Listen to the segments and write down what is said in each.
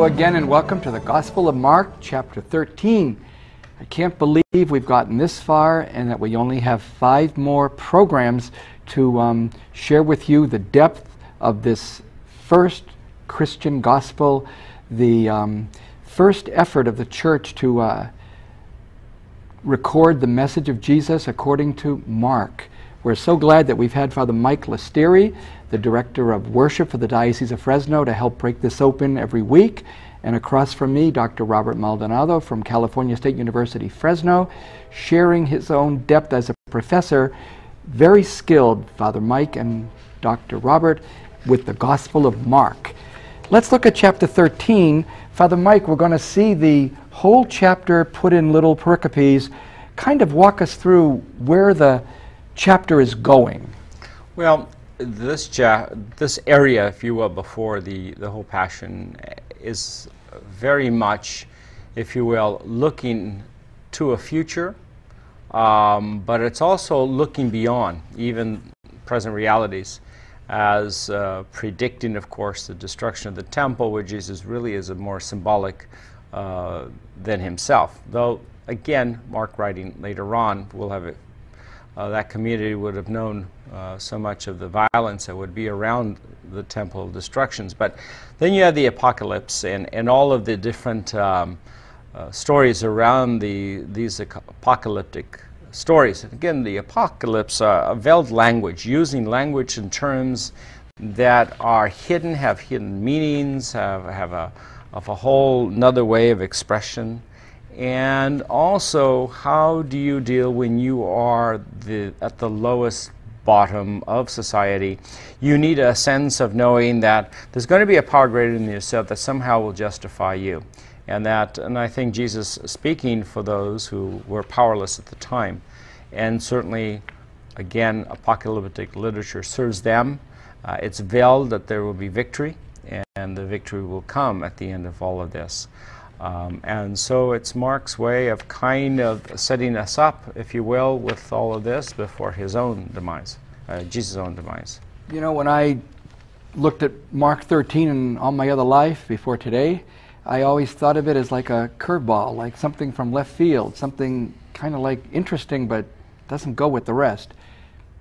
again and welcome to the Gospel of Mark, chapter 13. I can't believe we've gotten this far and that we only have 5 more programs to share with you the depth of this first Christian gospel, the first effort of the church to record the message of Jesus according to Mark. We're so glad that we've had Father Mike Lastiri, the Director of Worship for the Diocese of Fresno, to help break this open every week. And across from me, Dr. Robert Maldonado from California State University, Fresno, sharing his own depth as a professor, very skilled, Father Mike and Dr. Robert, with the Gospel of Mark. Let's look at chapter 13. Father Mike, we're going to see the whole chapter put in little pericopes. Kind of walk us through where the chapter is going. Well, this area, if you will, before the whole Passion is very much, if you will, looking to a future, but it's also looking beyond even present realities, as predicting, of course, the destruction of the temple, which Jesus really is a more symbolic than himself. Though, again, Mark writing later on, we'll have it. That community would have known so much of the violence that would be around the temple destructions. But then you have the apocalypse and all of the different stories around these apocalyptic stories. And again, the apocalypse, a veiled language, using language in terms that are hidden, have hidden meanings, have a whole another way of expression. And also, how do you deal when you are at the lowest bottom of society? You need a sense of knowing that there's going to be a power greater than yourself that somehow will justify you. And I think Jesus speaking for those who were powerless at the time. And certainly, again, apocalyptic literature serves them. It's veiled that there will be victory, and the victory will come at the end of all of this. And so it's Mark's way of kind of setting us up, if you will, with all of this before his own demise, Jesus' own demise. You know, when I looked at Mark 13 and all my other life before today, I always thought of it as like a curveball, like something from left field, something kind of like interesting but doesn't go with the rest.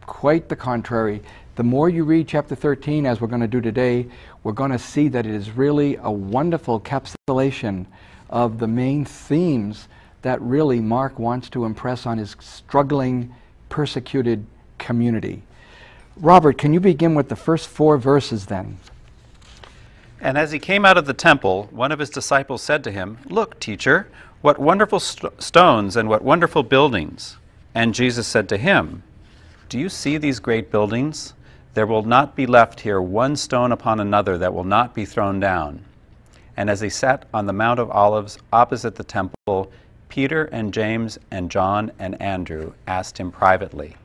Quite the contrary. The more you read chapter 13, as we're going to do today, we're going to see that it is really a wonderful encapsulation of the main themes that really Mark wants to impress on his struggling, persecuted community. Robert, can you begin with the first 4 verses then? And as he came out of the temple, one of his disciples said to him, "Look, teacher, what wonderful stones and what wonderful buildings." And Jesus said to him, "Do you see these great buildings? There will not be left here one stone upon another that will not be thrown down." And as he sat on the Mount of Olives opposite the temple, Peter and James and John and Andrew asked him privately,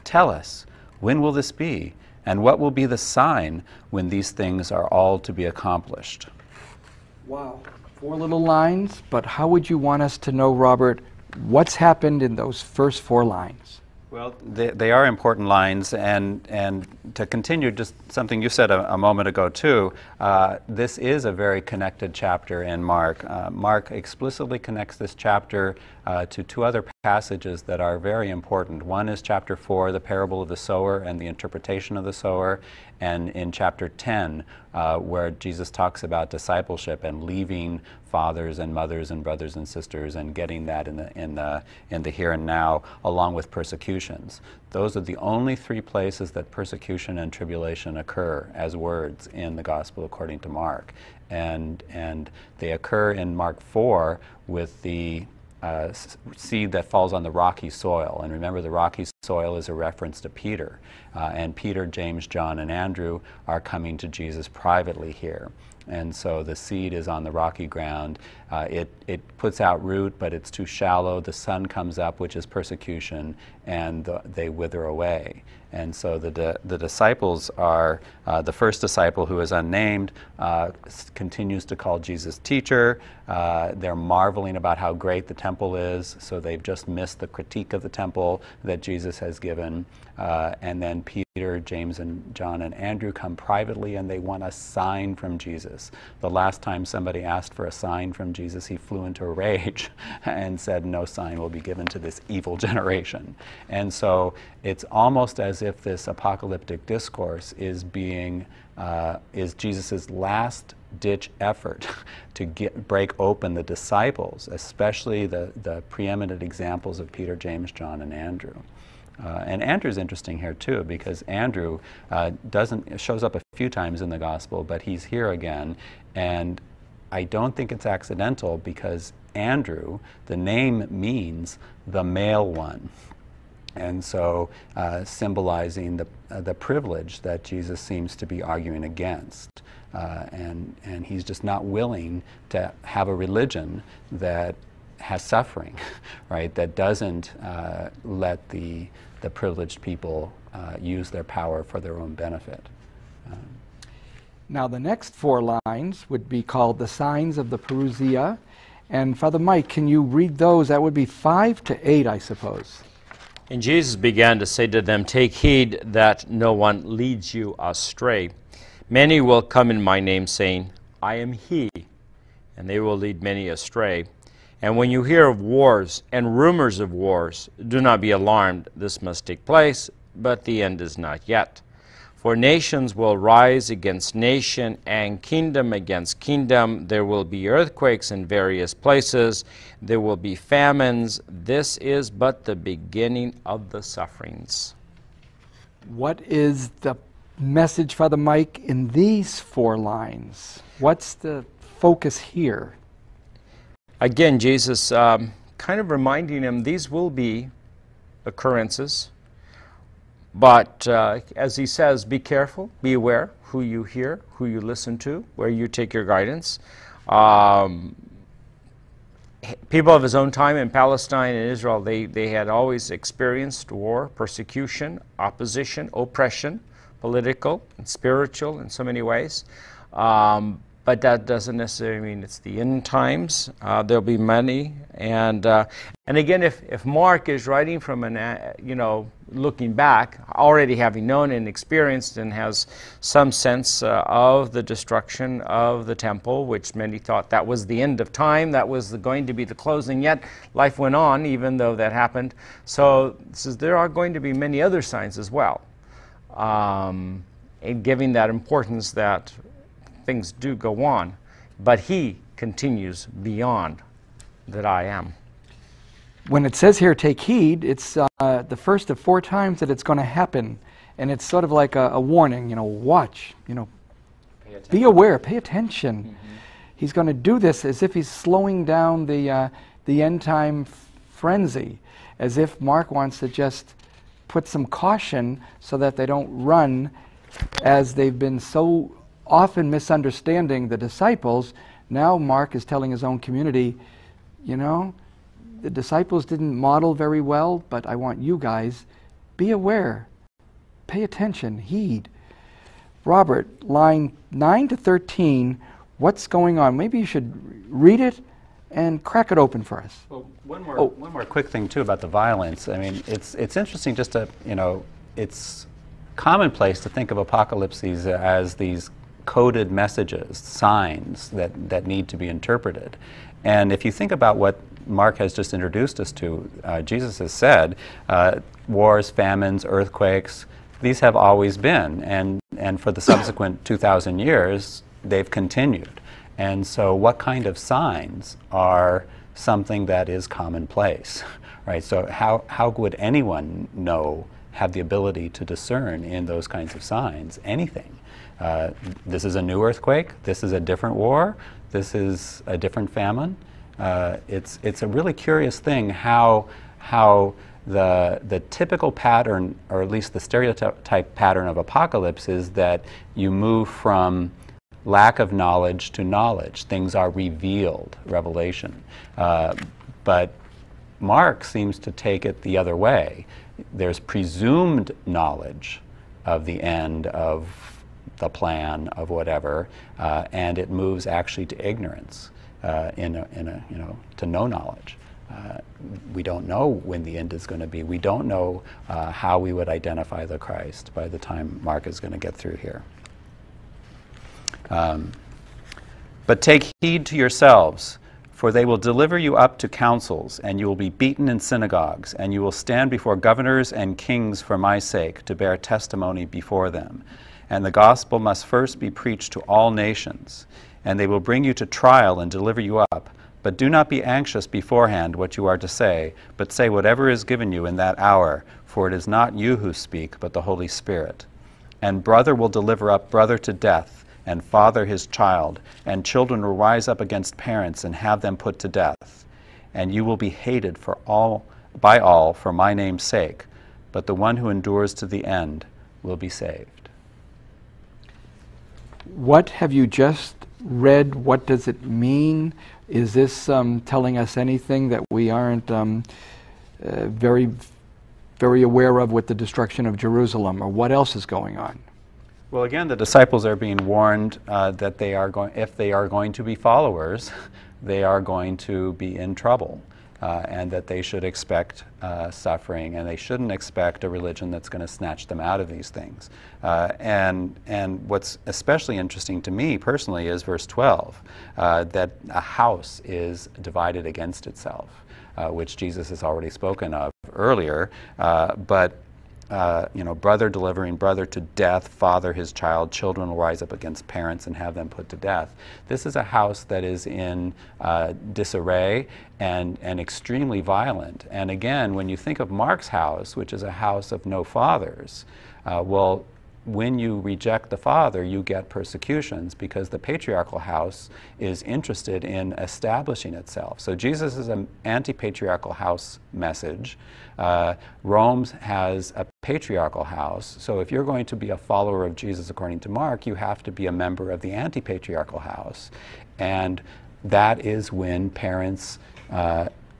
"Tell us, when will this be? And what will be the sign when these things are all to be accomplished?" Wow, 4 little lines, but how would you want us to know, Robert, what's happened in those first 4 lines? Well, they are important lines, and to continue just something you said a moment ago too, this is a very connected chapter in Mark. Mark explicitly connects this chapter to 2 other passages that are very important. One is chapter 4, the parable of the sower and the interpretation of the sower, and in chapter 10, where Jesus talks about discipleship and leaving fathers and mothers and brothers and sisters and getting that in the here and now, along with persecutions. Those are the only 3 places that persecution and tribulation occur as words in the Gospel according to Mark, and they occur in Mark 4 with the seed that falls on the rocky soil. And remember, the rocky soil is a reference to Peter. And Peter, James, John, and Andrew are coming to Jesus privately here. And so the seed is on the rocky ground. It puts out root, but it's too shallow. The sun comes up, which is persecution, and they wither away. And so the disciples are, the first disciple, who is unnamed, continues to call Jesus teacher. They're marveling about how great the temple is, so they've just missed the critique of the temple that Jesus has given. And then Peter, James, and John, and Andrew come privately, and they want a sign from Jesus. The last time somebody asked for a sign from Jesus, he flew into a rage and said, "No sign will be given to this evil generation." And so it's almost as if this apocalyptic discourse is Jesus' last-ditch effort to break open the disciples, especially the preeminent examples of Peter, James, John, and Andrew. And Andrew's interesting here too, because Andrew shows up a few times in the gospel, but he's here again, and I don't think it's accidental, because Andrew, the name means the male one, and so symbolizing the privilege that Jesus seems to be arguing against, and he's just not willing to have a religion that has suffering, right? That doesn't let the privileged people use their power for their own benefit. Now the next 4 lines would be called the signs of the Parousia. And Father Mike, can you read those? That would be 5 to 8, I suppose. And Jesus began to say to them, "Take heed that no one leads you astray. Many will come in my name, saying, 'I am he,' and they will lead many astray. And when you hear of wars and rumors of wars, do not be alarmed. This must take place, but the end is not yet. For nations will rise against nation, and kingdom against kingdom. There will be earthquakes in various places. There will be famines. This is but the beginning of the sufferings." What is the message, Father Mike, in these 4 lines? What's the focus here? Again, Jesus kind of reminding him these will be occurrences, but as he says, be careful, be aware who you hear, who you listen to, where you take your guidance. People of his own time in Palestine and Israel, they had always experienced war, persecution, opposition, oppression, political and spiritual in so many ways. But that doesn't necessarily mean it's the end times. There'll be many, and again, if Mark is writing from looking back, already having known and experienced, and has some sense of the destruction of the temple, which many thought that was the end of time, that was going to be the closing. Yet life went on, even though that happened. So there are going to be many other signs as well, and giving that importance that things do go on, but he continues beyond that I am. When it says here, take heed, it's the first of 4 times that it's going to happen, and it's sort of like a warning, watch, be aware, pay attention. Mm-hmm. He's going to do this as if he's slowing down the end time frenzy, as if Mark wants to just put some caution so that they don't run, as they've been so often misunderstanding the disciples. Now Mark is telling his own community, the disciples didn't model very well, but I want you guys, be aware, pay attention, heed. Robert, line 9 to 13, what's going on? Maybe you should read it and crack it open for us. Well, one more quick thing too about the violence. I mean, it's interesting just to, it's commonplace to think of apocalypses as these coded messages, signs that need to be interpreted. And if you think about what Mark has just introduced us to, Jesus has said, wars, famines, earthquakes, these have always been, and for the subsequent 2,000 years, they've continued. And so what kind of signs are something that is commonplace, right? So how would anyone have the ability to discern in those kinds of signs anything? This is a new earthquake, this is a different war, this is a different famine. It's a really curious thing how the typical pattern, or at least the stereotype pattern of apocalypse, is that you move from lack of knowledge to knowledge. Things are revealed, revelation. But Mark seems to take it the other way. There's presumed knowledge of the end of the plan of whatever, and it moves actually to ignorance. to no knowledge. We don't know when the end is going to be. We don't know how we would identify the Christ by the time Mark is going to get through here. But take heed to yourselves, for they will deliver you up to councils, and you will be beaten in synagogues, and you will stand before governors and kings for my sake, to bear testimony before them. And the gospel must first be preached to all nations, and they will bring you to trial and deliver you up. But do not be anxious beforehand what you are to say, but say whatever is given you in that hour, for it is not you who speak, but the Holy Spirit. And brother will deliver up brother to death, and father his child, and children will rise up against parents and have them put to death. And you will be hated by all for my name's sake, but the one who endures to the end will be saved. What have you just read? What does it mean? Is this telling us anything that we aren't very, very aware of with the destruction of Jerusalem, or what else is going on? Well, again, the disciples are being warned that if they are going to be followers, they are going to be in trouble, and that they should expect suffering, and they shouldn't expect a religion that's going to snatch them out of these things. And what's especially interesting to me personally is verse 12, that a house is divided against itself, which Jesus has already spoken of earlier, brother delivering brother to death, father his child, children will rise up against parents and have them put to death. This is a house that is in disarray and extremely violent. And again, when you think of Mark's house, which is a house of no fathers, well, when you reject the father, you get persecutions, because the patriarchal house is interested in establishing itself. So Jesus is an anti-patriarchal house message. Rome has a patriarchal house. So if you're going to be a follower of Jesus according to Mark, you have to be a member of the anti-patriarchal house. And that is when parents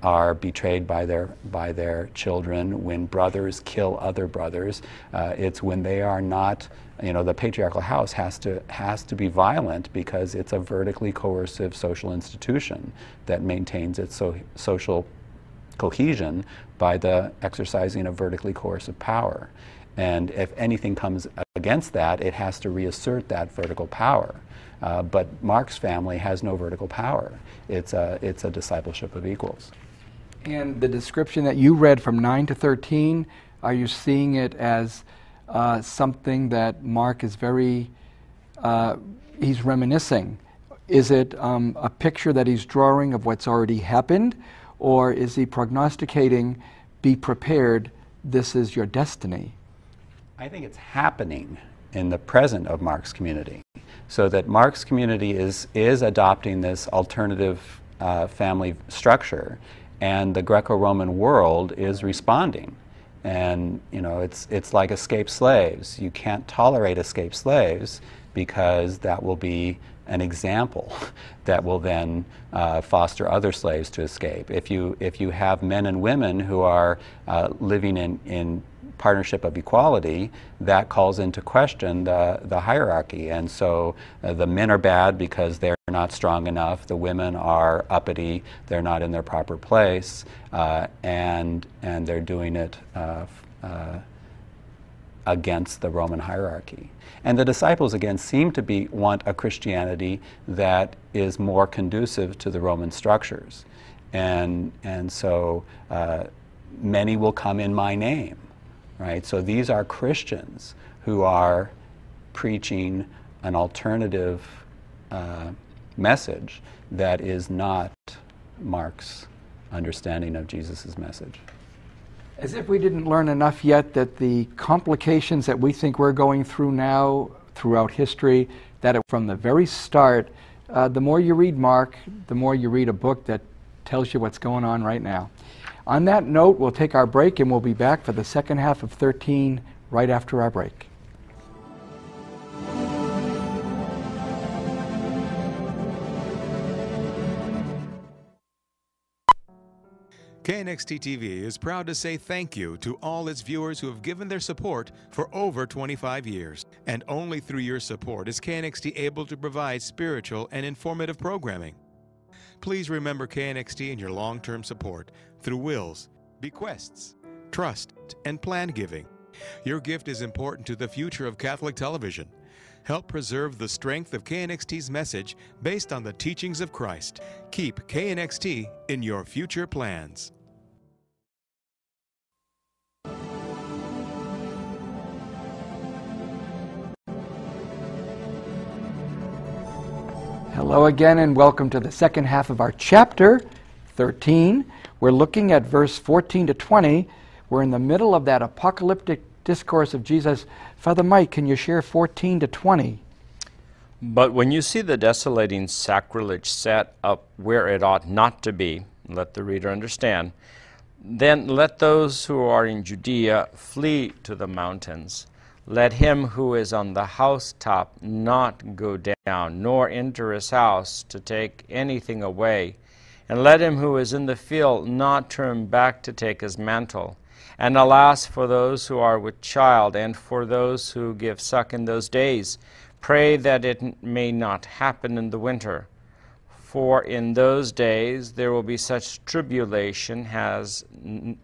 are betrayed by their children, when brothers kill other brothers. It's when they are not, the patriarchal house has to be violent, because it's a vertically coercive social institution that maintains its social cohesion by the exercising of vertically coercive power. And if anything comes against that, it has to reassert that vertical power. But Mark's family has no vertical power. It's a discipleship of equals. And the description that you read from 9 to 13, are you seeing it as something that Mark is he's reminiscing? Is it a picture that he's drawing of what's already happened? Or is he prognosticating, be prepared, this is your destiny? I think it's happening in the present of Mark's community. So that Mark's community is adopting this alternative family structure, and the Greco-Roman world is responding. And it's like escaped slaves. You can't tolerate escaped slaves, because that will be an example that will then foster other slaves to escape. If you have men and women who are living in partnership of equality, that calls into question the hierarchy. And so the men are bad because they're not strong enough, the women are uppity, they're not in their proper place, and they're doing it against the Roman hierarchy. And the disciples, again, seem to want a Christianity that is more conducive to the Roman structures. And so many will come in my name, right? So these are Christians who are preaching an alternative message that is not Mark's understanding of Jesus' message. As if we didn't learn enough yet that the complications that we think we're going through now throughout history, that from the very start, the more you read Mark, the more you read a book that tells you what's going on right now. On that note, we'll take our break, and we'll be back for the second half of 13 right after our break. KNXT TV is proud to say thank you to all its viewers who have given their support for over 25 years. And only through your support is KNXT able to provide spiritual and informative programming. Please remember KNXT in your long-term support through wills, bequests, trust, and plan giving. Your gift is important to the future of Catholic television. Help preserve the strength of KNXT's message based on the teachings of Christ. Keep KNXT in your future plans. Hello again, and welcome to the second half of our chapter 13. We're looking at verse 14 to 20. We're in the middle of that apocalyptic discourse of Jesus. Father Mike, can you share 14 to 20? But when you see the desolating sacrilege set up where it ought not to be, let the reader understand, then let those who are in Judea flee to the mountains. Let him who is on the housetop not go down, nor enter his house to take anything away. And let him who is in the field not turn back to take his mantle. And alas, for those who are with child, and for those who give suck in those days, pray that it may not happen in the winter. For in those days there will be such tribulation as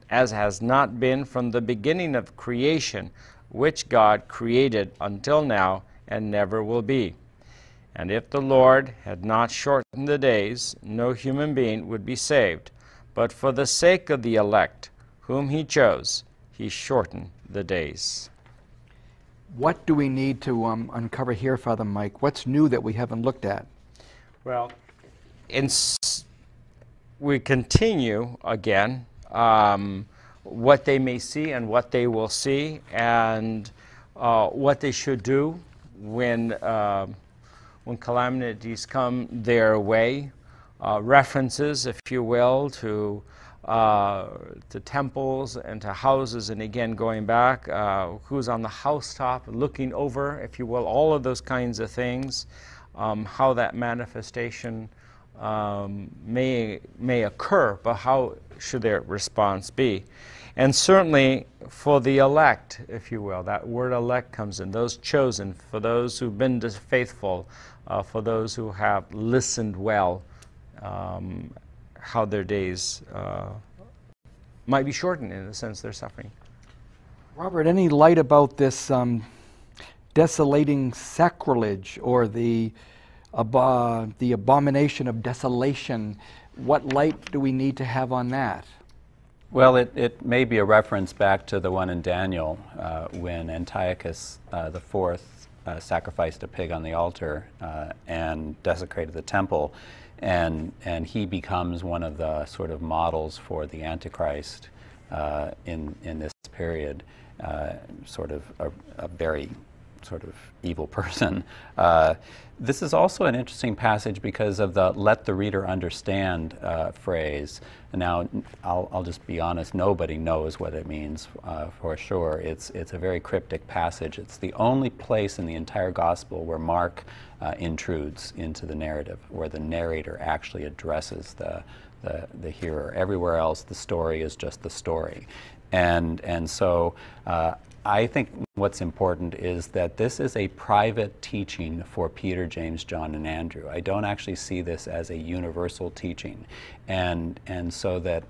has not been from the beginning of creation, which God created until now, and never will be. And if the Lord had not shortened the days, no human being would be saved. But for the sake of the elect, whom he chose, he shortened the days. What do we need to uncover here, Father Mike? What's new that we haven't looked at? Well, we continue again what they may see and what they will see, and what they should do when calamities come their way. References, if you will, to temples and to houses, and again going back, who's on the housetop, looking over, if you will, all of those kinds of things, how that manifestation may occur, but how should their response be? And certainly for the elect, if you will, that word elect comes in, those chosen, for those who've been faithful, for those who have listened well, how their days might be shortened in the sense they're suffering. Robert, any light about this desolating sacrilege, or the abomination of desolation? What light do we need to have on that? Well, it may be a reference back to the one in Daniel when Antiochus IV sacrificed a pig on the altar and desecrated the temple, and he becomes one of the sort of models for the Antichrist in this period, sort of a very sort of evil person. This is also an interesting passage because of the "let the reader understand" phrase. Now, I'll just be honest, nobody knows what it means for sure. It's a very cryptic passage. It's the only place in the entire gospel where Mark intrudes into the narrative, where the narrator actually addresses the hearer. Everywhere else, the story is just the story. And so I think what's important is that this is a private teaching for Peter, James, John, and Andrew. I don't actually see this as a universal teaching. And so that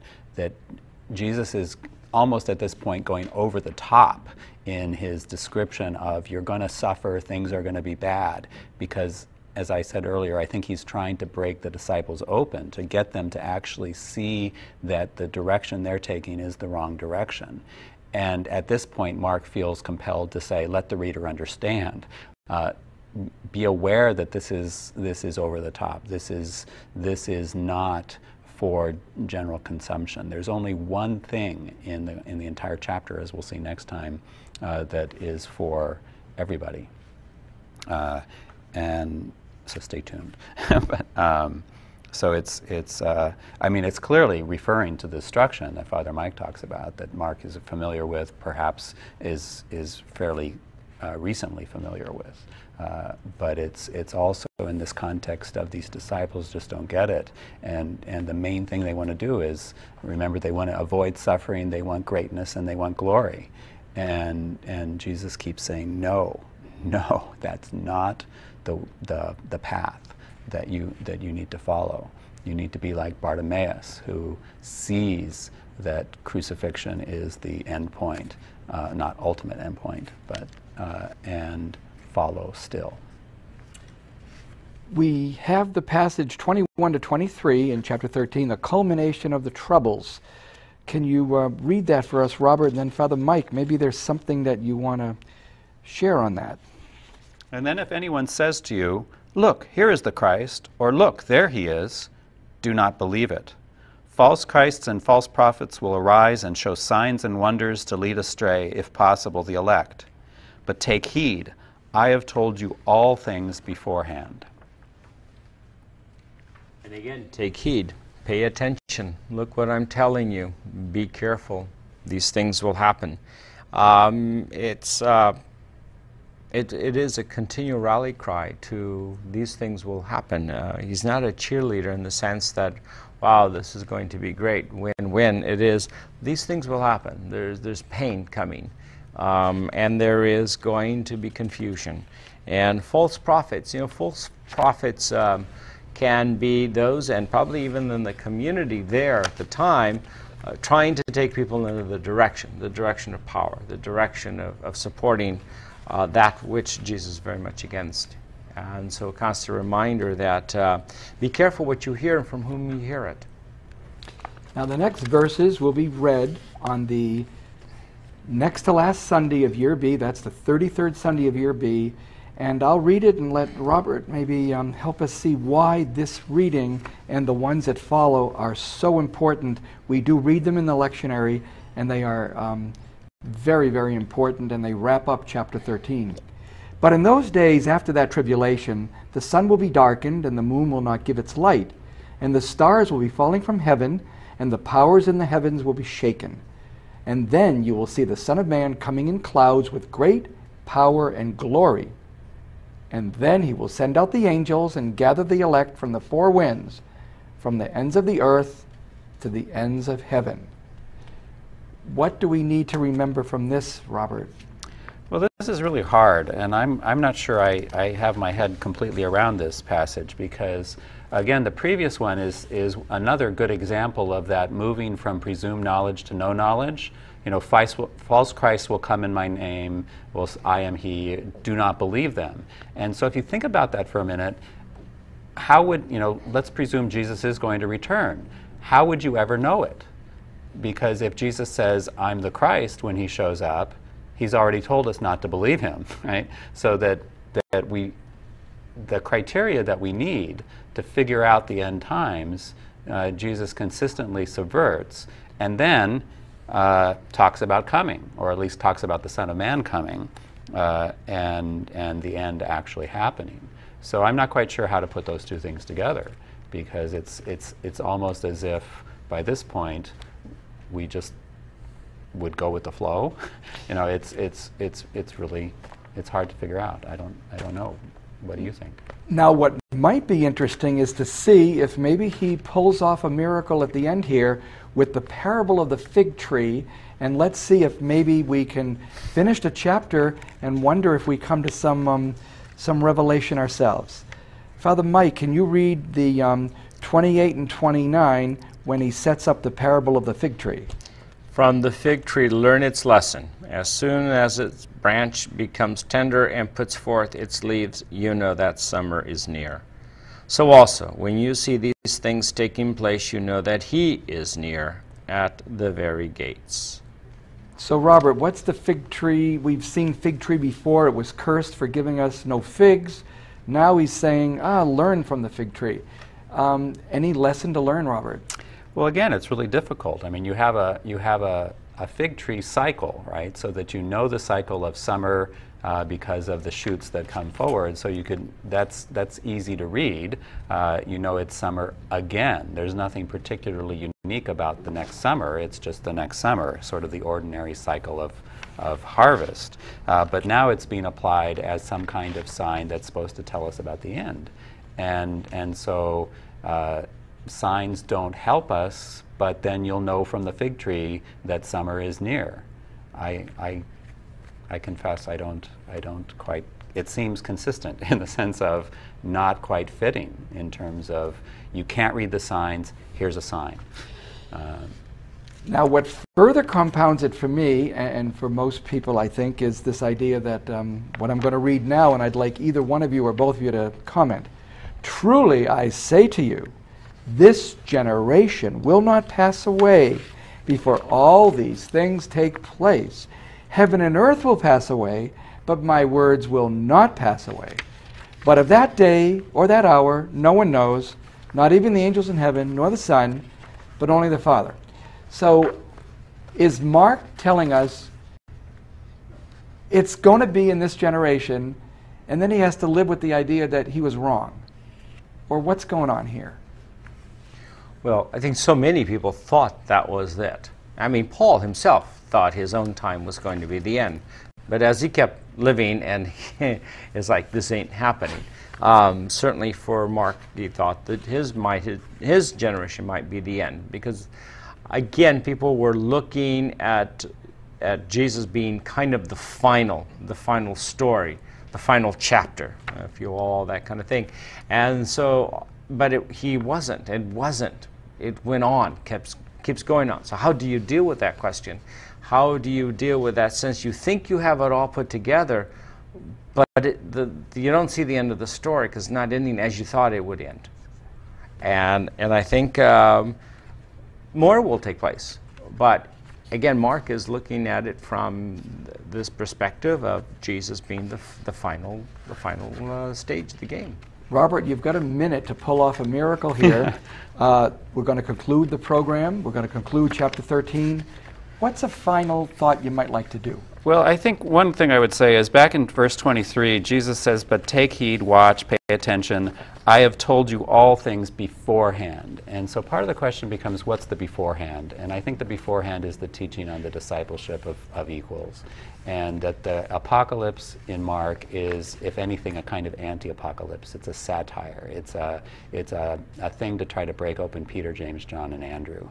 Jesus is almost at this point going over the top in his description of you're going to suffer, things are going to be bad, because as I said earlier, I think he's trying to break the disciples open to get them to actually see that the direction they're taking is the wrong direction. And at this point, Mark feels compelled to say, let the reader understand. Be aware that this is over the top. This is not for general consumption. There's only one thing in the entire chapter, as we'll see next time, that is for everybody. And so stay tuned. So I mean, it's clearly referring to the destruction that Father Mike talks about, that Mark is familiar with, perhaps is fairly recently familiar with. But it's also in this context of these disciples just don't get it, and the main thing they want to do is, remember, they want to avoid suffering, they want greatness, and they want glory, and Jesus keeps saying, no, that's not the path that you need to follow. You need to be like Bartimaeus, who sees that crucifixion is the end point, not ultimate end point, but and follow still. We have the passage 21 to 23 in chapter 13, the culmination of the troubles. Can you read that for us, Robert? And then Father Mike, maybe there's something that you want to share on that. And then if anyone says to you, "Look, here is the Christ," or "Look, there he is," do not believe it. False Christs and false prophets will arise and show signs and wonders to lead astray, if possible, the elect. But take heed, I have told you all things beforehand. And again, take heed, pay attention. Look what I'm telling you. Be careful. These things will happen. It is a continual rally cry to these things will happen. He's not a cheerleader in the sense that, wow, this is going to be great. When it is, these things will happen. There's pain coming, and there is going to be confusion. And false prophets, false prophets can be those, and probably even in the community there at the time, trying to take people into the direction of power, the direction of supporting that which Jesus is very much against. And so a constant reminder that be careful what you hear and from whom you hear it. Now the next verses will be read on the next to last Sunday of Year B. That's the 33rd Sunday of Year B. And I'll read it and let Robert maybe help us see why this reading and the ones that follow are so important. We do read them in the lectionary, and they are very, very important, and they wrap up chapter 13. But in those days after that tribulation, the sun will be darkened, and the moon will not give its light, and the stars will be falling from heaven, and the powers in the heavens will be shaken. And then you will see the Son of Man coming in clouds with great power and glory. And then he will send out the angels and gather the elect from the four winds, from the ends of the earth to the ends of heaven. What do we need to remember from this, Robert? Well, this is really hard, and I'm not sure I have my head completely around this passage, because, again, the previous one is another good example of that moving from presumed knowledge to no knowledge. False Christ will come in my name, I am he, do not believe them. And so if you think about that for a minute, how would, let's presume Jesus is going to return. How would you ever know it? Because if Jesus says, I'm the Christ, when he shows up, he's already told us not to believe him, right? So that the criteria that we need to figure out the end times, Jesus consistently subverts, and then talks about coming, or at least talks about the Son of Man coming, and the end actually happening. So I'm not quite sure how to put those two things together, because it's almost as if by this point we just would go with the flow. It's really hard to figure out. I don't know. What do you think? Now, what might be interesting is to see if maybe he pulls off a miracle at the end here with the parable of the fig tree, and let's see if maybe we can finish the chapter and wonder if we come to some revelation ourselves. Father Mike, can you read the 28 and 29 when he sets up the parable of the fig tree? From the fig tree learn its lesson. As soon as its branch becomes tender and puts forth its leaves, you know that summer is near. So also, when you see these things taking place, you know that he is near at the very gates. So Robert, what's the fig tree? We've seen fig tree before. It was cursed for giving us no figs. Now he's saying, learn from the fig tree. Any lesson to learn, Robert? Well, again, it's really difficult. I mean, you have a fig tree cycle, right? So that you know the cycle of summer because of the shoots that come forward. So that's easy to read. You know it's summer again. There's nothing particularly unique about the next summer. It's just the next summer, sort of the ordinary cycle of harvest. But now it's being applied as some kind of sign that's supposed to tell us about the end. And so signs don't help us, but then you'll know from the fig tree that summer is near. I confess I don't quite it seems consistent in the sense of not quite fitting in terms of you can't read the signs, here's a sign. Now, what further compounds it for me, and for most people, I think, is this idea that what I'm going to read now, and I'd like either one of you or both of you to comment. Truly, I say to you, this generation will not pass away before all these things take place. Heaven and earth will pass away, but my words will not pass away. But of that day or that hour, no one knows, not even the angels in heaven, nor the Son, but only the Father. So is Mark telling us it's going to be in this generation, and then he has to live with the idea that he was wrong? Or what's going on here? Well, I think so many people thought that was it. I mean, Paul himself thought his own time was going to be the end. But as he kept living, and it's like, this ain't happening. Certainly for Mark, he thought that his generation might be the end, because again, people were looking at Jesus being kind of the final story, the final chapter, if you will, all that kind of thing. And so, but he wasn't. It wasn't. It went on, keeps going on. So how do you deal with that question? How do you deal with that sense you think you have it all put together, but you don't see the end of the story because it's not ending as you thought it would end? And I think more will take place. But again, Mark is looking at it from this perspective of Jesus being the final stage of the game. Robert, you've got a minute to pull off a miracle here. We're going to conclude the program. We're going to conclude chapter 13. What's a final thought you might like to do? Well, I think one thing I would say is back in verse 23, Jesus says, "But take heed, watch, pay attention. I have told you all things beforehand." And so part of the question becomes, what's the beforehand? And I think the beforehand is the teaching on the discipleship of equals. And that the apocalypse in Mark is, if anything, a kind of anti-apocalypse. It's a satire. It's a thing to try to break open Peter, James, John, and Andrew.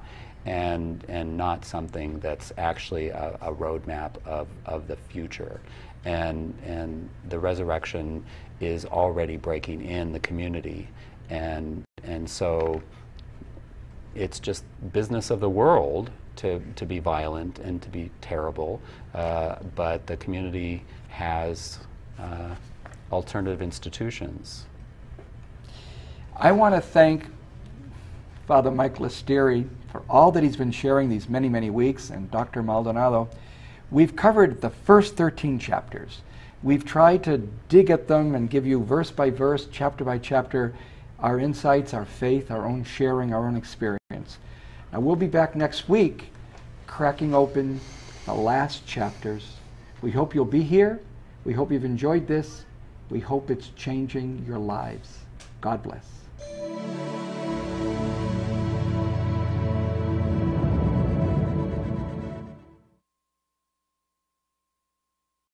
And not something that's actually a roadmap of the future. And the resurrection is already breaking in the community. And so it's just business of the world to be violent and to be terrible, but the community has alternative institutions. I want to thank Father Mike Lastiri for all that he's been sharing these many, many weeks, and Dr. Maldonado. We've covered the first 13 chapters. We've tried to dig at them and give you verse by verse, chapter by chapter, our insights, our faith, our own sharing, our own experience. Now we'll be back next week, cracking open the last chapters. We hope you'll be here. We hope you've enjoyed this. We hope it's changing your lives. God bless.